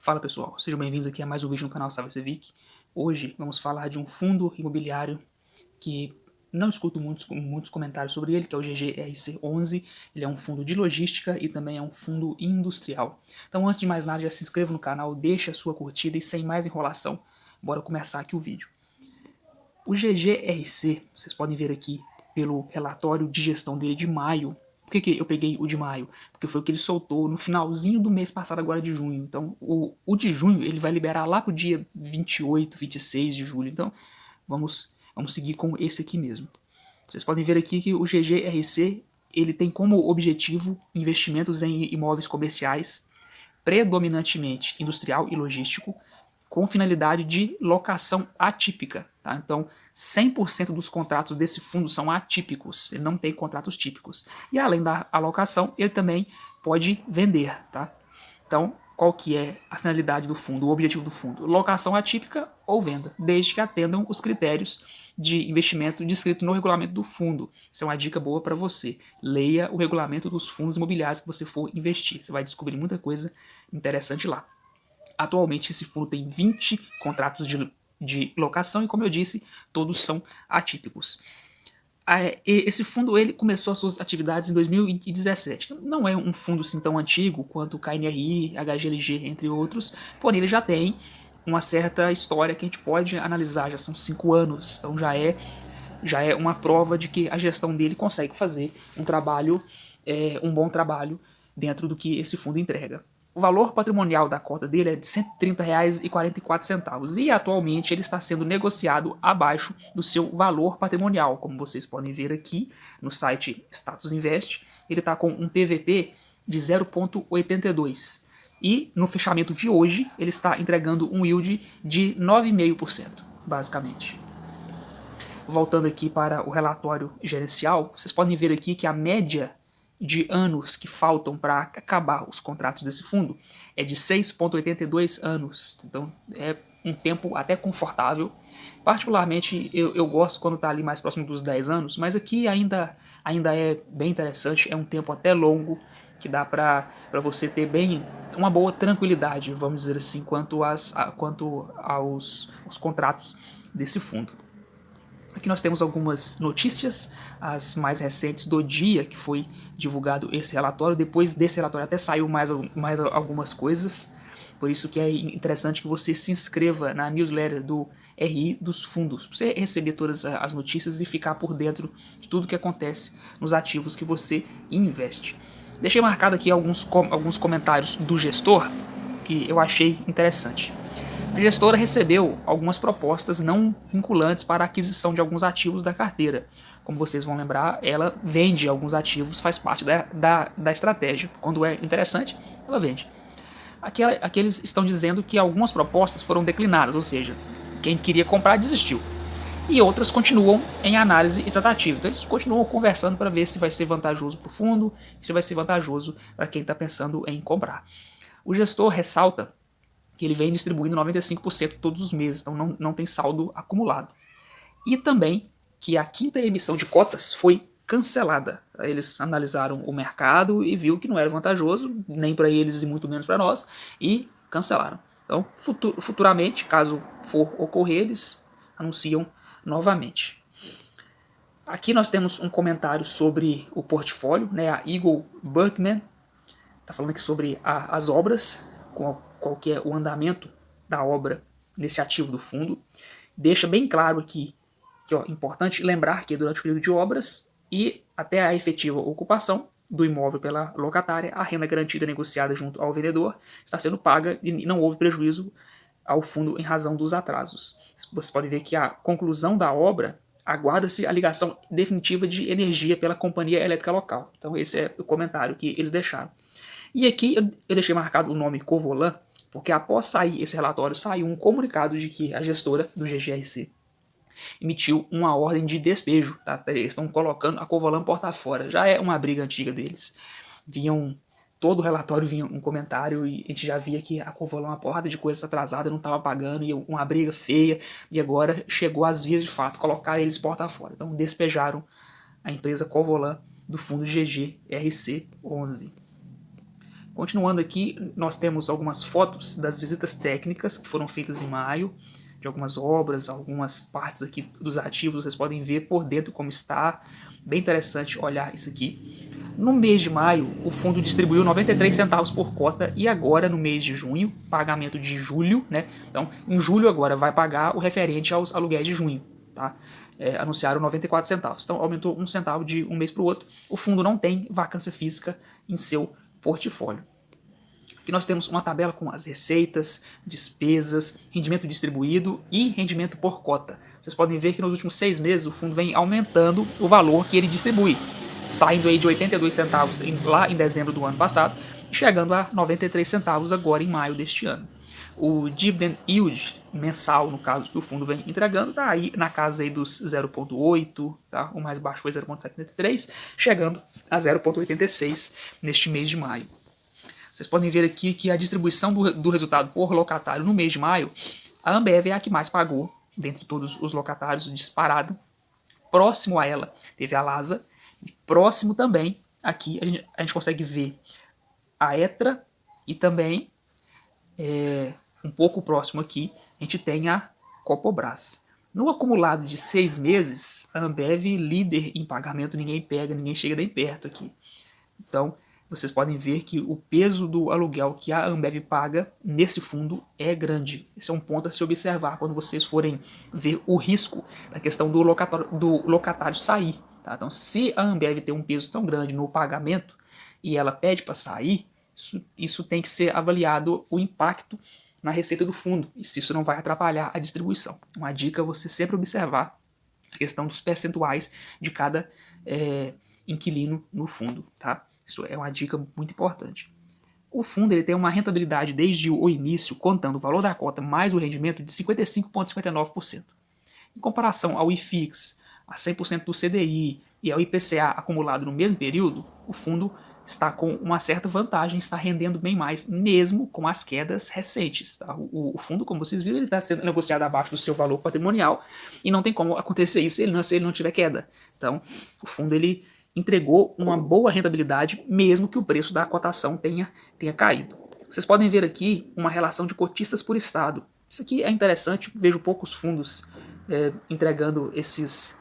Fala pessoal, sejam bem-vindos aqui a mais um vídeo no canal Salve Civic. Hoje vamos falar de um fundo imobiliário que não escuto muitos comentários sobre ele, que é o GGRC11. Ele é um fundo de logística e também é um fundo industrial. Então antes de mais nada, já se inscreva no canal, deixa a sua curtida e sem mais enrolação, bora começar aqui o vídeo. O GGRC, vocês podem ver aqui pelo relatório de gestão dele de maio. Por que eu peguei o de maio? Porque foi o que ele soltou no finalzinho do mês passado, agora de junho. Então, o de junho ele vai liberar lá pro dia 28, 26 de julho. Então, vamos seguir com esse aqui mesmo. Vocês podem ver aqui que o GGRC ele tem como objetivo investimentos em imóveis comerciais, predominantemente industrial e logístico, com finalidade de locação atípica. Tá? Então, 100% dos contratos desse fundo são atípicos, ele não tem contratos típicos. E além da alocação, ele também pode vender. Tá? Então, qual que é a finalidade do fundo, o objetivo do fundo? Locação atípica ou venda, desde que atendam os critérios de investimento descrito no regulamento do fundo. Isso é uma dica boa para você. Leia o regulamento dos fundos imobiliários que você for investir. Você vai descobrir muita coisa interessante lá. Atualmente esse fundo tem 20 contratos de locação e, como eu disse, todos são atípicos. Esse fundo ele começou as suas atividades em 2017. Não é um fundo assim tão antigo quanto o KNRI, HGLG, entre outros, porém ele já tem uma certa história que a gente pode analisar, já são 5 anos, então já é uma prova de que a gestão dele consegue fazer um bom trabalho dentro do que esse fundo entrega. O valor patrimonial da cota dele é de R$ 130,44 e atualmente ele está sendo negociado abaixo do seu valor patrimonial. Como vocês podem ver aqui no site Status Invest, ele está com um PVP de 0,82 e no fechamento de hoje ele está entregando um yield de 9,5%, basicamente. Voltando aqui para o relatório gerencial, vocês podem ver aqui que a média de anos que faltam para acabar os contratos desse fundo é de 6,82 anos. Então é um tempo até confortável. Particularmente eu gosto quando está ali mais próximo dos 10 anos, mas aqui ainda é bem interessante, é um tempo até longo que dá para você ter bem uma boa tranquilidade, vamos dizer assim, quanto aos contratos desse fundo. Aqui nós temos algumas notícias, as mais recentes do dia que foi divulgado esse relatório. Depois desse relatório até saiu mais algumas coisas, por isso que é interessante que você se inscreva na newsletter do RI dos fundos, para você receber todas as notícias e ficar por dentro de tudo que acontece nos ativos que você investe. Deixei marcado aqui alguns comentários do gestor que eu achei interessante. A gestora recebeu algumas propostas não vinculantes para a aquisição de alguns ativos da carteira. Como vocês vão lembrar, ela vende alguns ativos, faz parte da estratégia. Quando é interessante, ela vende. Aqui eles estão dizendo que algumas propostas foram declinadas, ou seja, quem queria comprar desistiu. E outras continuam em análise e tratativa. Então eles continuam conversando para ver se vai ser vantajoso para o fundo e se vai ser vantajoso para quem está pensando em comprar. O gestor ressalta que ele vem distribuindo 95% todos os meses, então não tem saldo acumulado. E também que a quinta emissão de cotas foi cancelada. Eles analisaram o mercado e viu que não era vantajoso, nem para eles e muito menos para nós, e cancelaram. Então, futuramente, caso for ocorrer, eles anunciam novamente. Aqui nós temos um comentário sobre o portfólio, né? A Eagle Berkman está falando aqui sobre as obras, qual que é o andamento da obra nesse ativo do fundo. Deixa bem claro aqui que é importante lembrar que durante o período de obras e até a efetiva ocupação do imóvel pela locatária, a renda garantida negociada junto ao vendedor está sendo paga e não houve prejuízo ao fundo em razão dos atrasos. Você pode ver que a conclusão da obra aguarda-se a ligação definitiva de energia pela companhia elétrica local. Então esse é o comentário que eles deixaram. E aqui eu deixei marcado o nome Covolan, porque após sair esse relatório, saiu um comunicado de que a gestora do GGRC emitiu uma ordem de despejo. Tá? Eles estão colocando a Covolan porta fora. Já é uma briga antiga deles. Todo o relatório vinha um comentário e a gente já via que a Covolan uma porrada de coisas atrasada, não estava pagando, e uma briga feia, e agora chegou às vias de fato, colocar eles porta fora. Então despejaram a empresa Covolan do fundo GGRC11. Continuando aqui, nós temos algumas fotos das visitas técnicas que foram feitas em maio, de algumas obras, algumas partes aqui dos ativos, vocês podem ver por dentro como está, bem interessante olhar isso aqui. No mês de maio, o fundo distribuiu 93 centavos por cota e agora no mês de junho, pagamento de julho, né? Então, em julho agora vai pagar o referente aos aluguéis de junho, tá? Anunciaram 94 centavos. Então, aumentou 1 centavo de um mês para o outro. O fundo não tem vacância física em seu portfólio. Aqui nós temos uma tabela com as receitas, despesas, rendimento distribuído e rendimento por cota. Vocês podem ver que nos últimos 6 meses o fundo vem aumentando o valor que ele distribui, saindo aí de 82 centavos lá em dezembro do ano passado e chegando a 93 centavos agora em maio deste ano. O dividend yield mensal, no caso, que o fundo vem entregando, está aí na casa aí dos 0,8, tá? O mais baixo foi 0,73, chegando a 0,86 neste mês de maio. Vocês podem ver aqui que a distribuição do resultado por locatário no mês de maio, a Ambev é a que mais pagou, dentre todos os locatários, disparada. Próximo a ela teve a Lasa, e próximo também, aqui a gente consegue ver a Etra e também, um pouco próximo aqui, a gente tem a Copobras. No acumulado de 6 meses, a Ambev líder em pagamento, ninguém pega, ninguém chega nem perto aqui. Então, vocês podem ver que o peso do aluguel que a Ambev paga nesse fundo é grande. Esse é um ponto a se observar quando vocês forem ver o risco da questão do locatário sair. Tá? Então, se a Ambev tem um peso tão grande no pagamento e ela pede para sair, isso tem que ser avaliado o impacto na receita do fundo e se isso não vai atrapalhar a distribuição. Uma dica é você sempre observar a questão dos percentuais de cada inquilino no fundo, tá? Isso é uma dica muito importante. O fundo ele tem uma rentabilidade desde o início, contando o valor da cota mais o rendimento, de 55,59%. Em comparação ao IFIX, a 100% do CDI e ao IPCA acumulado no mesmo período, o fundo está com uma certa vantagem, está rendendo bem mais, mesmo com as quedas recentes. Tá? O fundo, como vocês viram, ele está sendo negociado abaixo do seu valor patrimonial e não tem como acontecer isso se ele não tiver queda. Então, o fundo ele entregou uma boa rentabilidade, mesmo que o preço da cotação tenha caído. Vocês podem ver aqui uma relação de cotistas por estado. Isso aqui é interessante, vejo poucos fundos entregando essas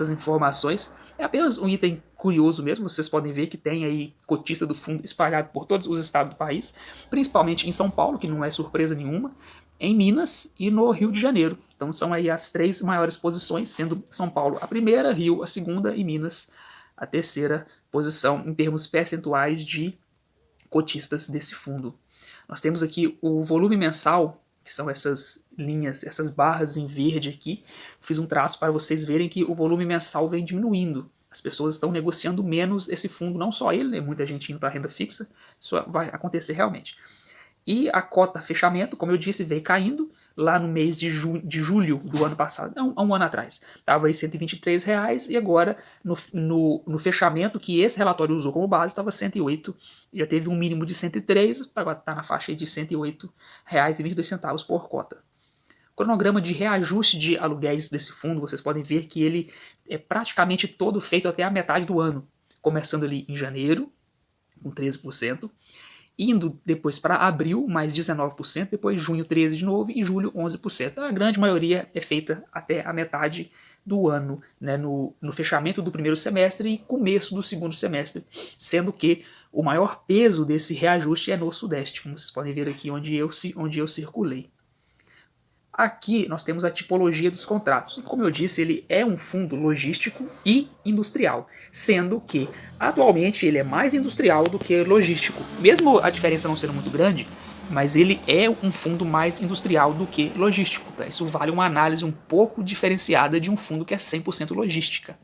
informações. É apenas um item curioso mesmo, vocês podem ver que tem aí cotista do fundo espalhado por todos os estados do país, principalmente em São Paulo, que não é surpresa nenhuma, em Minas e no Rio de Janeiro. Então são aí as 3 maiores posições, sendo São Paulo a primeira, Rio a segunda e Minas a terceira posição em termos percentuais de cotistas desse fundo. Nós temos aqui o volume mensal, que são essas linhas, essas barras em verde aqui. Fiz um traço para vocês verem que o volume mensal vem diminuindo. As pessoas estão negociando menos esse fundo, não só ele, né? Muita gente indo para a renda fixa, isso vai acontecer realmente. E a cota fechamento, como eu disse, veio caindo lá no mês de julho do ano passado, há um ano atrás. Estava aí R$ 123 e agora no fechamento que esse relatório usou como base estava 108, já teve um mínimo de 103, agora está na faixa de R$ 108,22 por cota. O cronograma de reajuste de aluguéis desse fundo, vocês podem ver que ele é praticamente todo feito até a metade do ano, começando ali em janeiro, com 13%, indo depois para abril, mais 19%, depois junho 13% de novo e julho 11%. A grande maioria é feita até a metade do ano, né, no fechamento do primeiro semestre e começo do segundo semestre, sendo que o maior peso desse reajuste é no Sudeste, como vocês podem ver aqui onde eu circulei. Aqui nós temos a tipologia dos contratos. Como eu disse, ele é um fundo logístico e industrial, sendo que atualmente ele é mais industrial do que logístico. Mesmo a diferença não sendo muito grande, mas ele é um fundo mais industrial do que logístico. Tá? Isso vale uma análise um pouco diferenciada de um fundo que é 100% logística.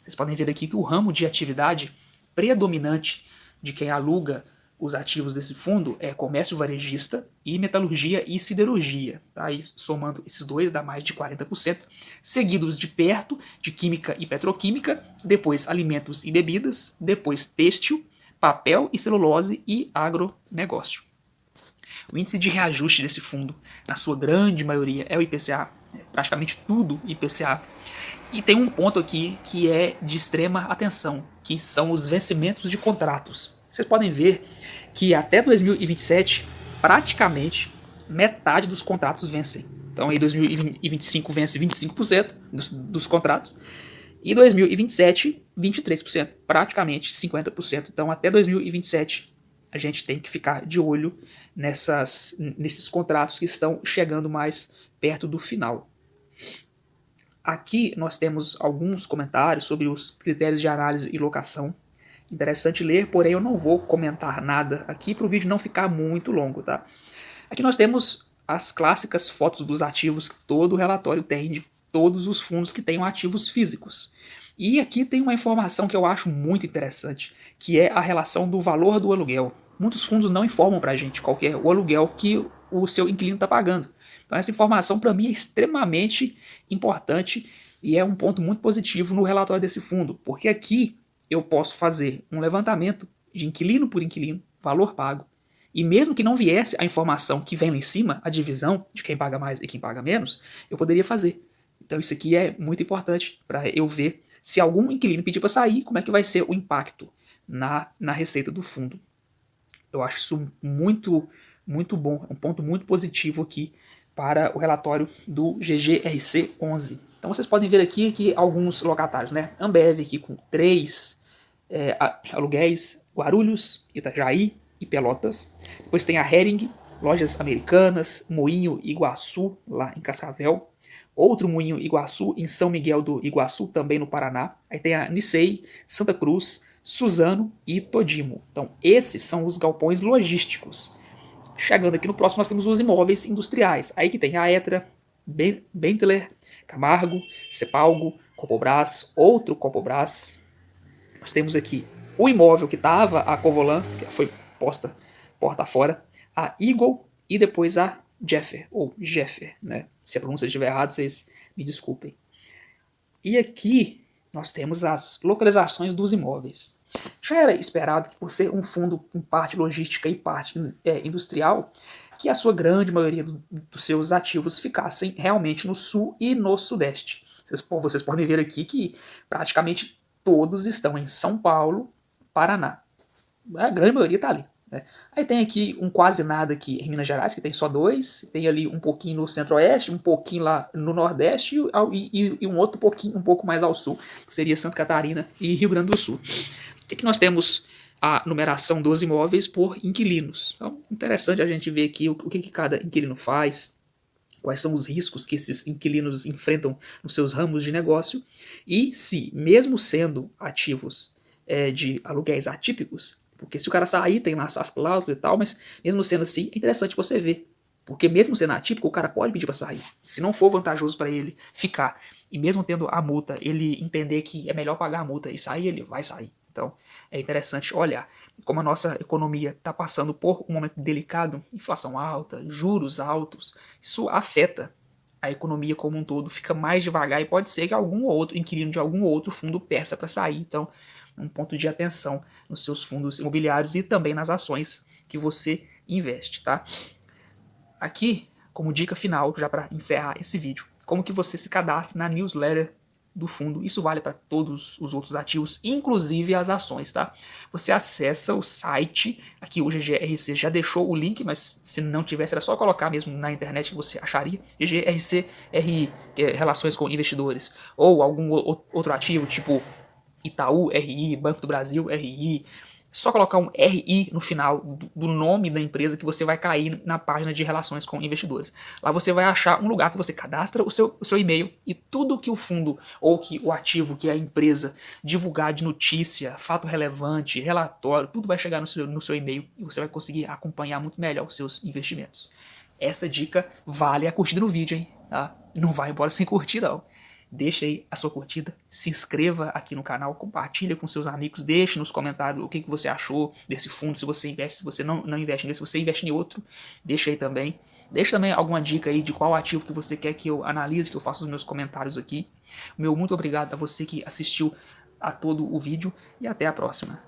Vocês podem ver aqui que o ramo de atividade predominante de quem aluga os ativos desse fundo é comércio varejista e metalurgia e siderurgia. Tá? E somando esses dois dá mais de 40%, seguidos de perto de química e petroquímica, depois alimentos e bebidas, depois têxtil, papel e celulose e agronegócio. O índice de reajuste desse fundo, na sua grande maioria, é o IPCA, praticamente tudo IPCA. E tem um ponto aqui que é de extrema atenção, que são os vencimentos de contratos. Vocês podem ver que até 2027, praticamente, metade dos contratos vencem. Então, em 2025 vence 25% dos contratos, e 2027, 23%, praticamente 50%. Então, até 2027, a gente tem que ficar de olho nesses contratos que estão chegando mais perto do final. Aqui nós temos alguns comentários sobre os critérios de análise e locação. Interessante ler, porém eu não vou comentar nada aqui para o vídeo não ficar muito longo, tá? Aqui nós temos as clássicas fotos dos ativos que todo relatório tem de todos os fundos que tenham ativos físicos. E aqui tem uma informação que eu acho muito interessante, que é a relação do valor do aluguel. Muitos fundos não informam para a gente qual é o aluguel que o seu inquilino está pagando. Então essa informação para mim é extremamente importante e é um ponto muito positivo no relatório desse fundo, porque aqui eu posso fazer um levantamento de inquilino por inquilino, valor pago, e mesmo que não viesse a informação que vem lá em cima, a divisão de quem paga mais e quem paga menos, eu poderia fazer. Então isso aqui é muito importante para eu ver se algum inquilino pedir para sair, como é que vai ser o impacto na receita do fundo. Eu acho isso muito bom, é um ponto muito positivo aqui para o relatório do GGRC 11. Então vocês podem ver aqui que alguns locatários, né? Ambev aqui com 3 aluguéis, Guarulhos, Itajaí e Pelotas. Depois tem a Hering, Lojas Americanas, Moinho Iguaçu, lá em Cascavel. Outro Moinho Iguaçu em São Miguel do Iguaçu, também no Paraná. Aí tem a Nicei, Santa Cruz, Suzano e Todimo. Então esses são os galpões logísticos. Chegando aqui no próximo nós temos os imóveis industriais. Aí que tem a Etra, Bentler, Camargo, Cepalgo, Copobras, outro Copobras. Nós temos aqui o imóvel que estava, a Covolan, que foi posta porta fora, a Eagle e depois a Jeffer, ou Jeffer, né? Se a pronúncia estiver errada, vocês me desculpem. E aqui nós temos as localizações dos imóveis. Já era esperado que, por ser um fundo com parte logística e parte industrial, que a sua grande maioria dos seus ativos ficassem realmente no sul e no sudeste. Vocês podem ver aqui que praticamente todos estão em São Paulo, Paraná. A grande maioria está ali. Né? Aí tem aqui um quase nada aqui em Minas Gerais, que tem só 2. Tem ali um pouquinho no centro-oeste, um pouquinho lá no nordeste e um outro pouquinho, um pouco mais ao sul, que seria Santa Catarina e Rio Grande do Sul. Aqui nós temos a numeração dos imóveis por inquilinos. Então, interessante a gente ver aqui o que cada inquilino faz, quais são os riscos que esses inquilinos enfrentam nos seus ramos de negócio e se, mesmo sendo ativos de aluguéis atípicos, porque se o cara sair tem lá suas cláusulas e tal, mas mesmo sendo assim, é interessante você ver. Porque mesmo sendo atípico, o cara pode pedir para sair. Se não for vantajoso para ele ficar, e mesmo tendo a multa, ele entender que é melhor pagar a multa e sair, ele vai sair. Então, é interessante olhar como a nossa economia está passando por um momento delicado, inflação alta, juros altos, isso afeta a economia como um todo, fica mais devagar e pode ser que algum outro inquilino de algum outro fundo peça para sair. Então, um ponto de atenção nos seus fundos imobiliários e também nas ações que você investe, tá? Aqui, como dica final, já para encerrar esse vídeo, como que você se cadastra na newsletter do fundo. Isso vale para todos os outros ativos, inclusive as ações, tá? Você acessa o site, aqui o GGRC já deixou o link, mas se não tivesse era só colocar mesmo na internet que você acharia, GGRC RI, que é Relações com Investidores, ou algum outro ativo, tipo Itaú RI, Banco do Brasil RI, só colocar um RI no final do nome da empresa que você vai cair na página de relações com investidores. Lá você vai achar um lugar que você cadastra o seu e-mail e tudo que o fundo ou que o ativo, que a empresa divulgar de notícia, fato relevante, relatório, tudo vai chegar no seu e-mail e você vai conseguir acompanhar muito melhor os seus investimentos. Essa dica vale a curtida no vídeo, hein? Tá? Não vai embora sem curtir, não. Deixa aí a sua curtida, se inscreva aqui no canal, compartilha com seus amigos, deixe nos comentários o que você achou desse fundo, se você investe, se você não investe nesse, se você investe em outro, deixa aí também. Deixa também alguma dica aí de qual ativo que você quer que eu analise, que eu faça os meus comentários aqui. Meu muito obrigado a você que assistiu a todo o vídeo e até a próxima.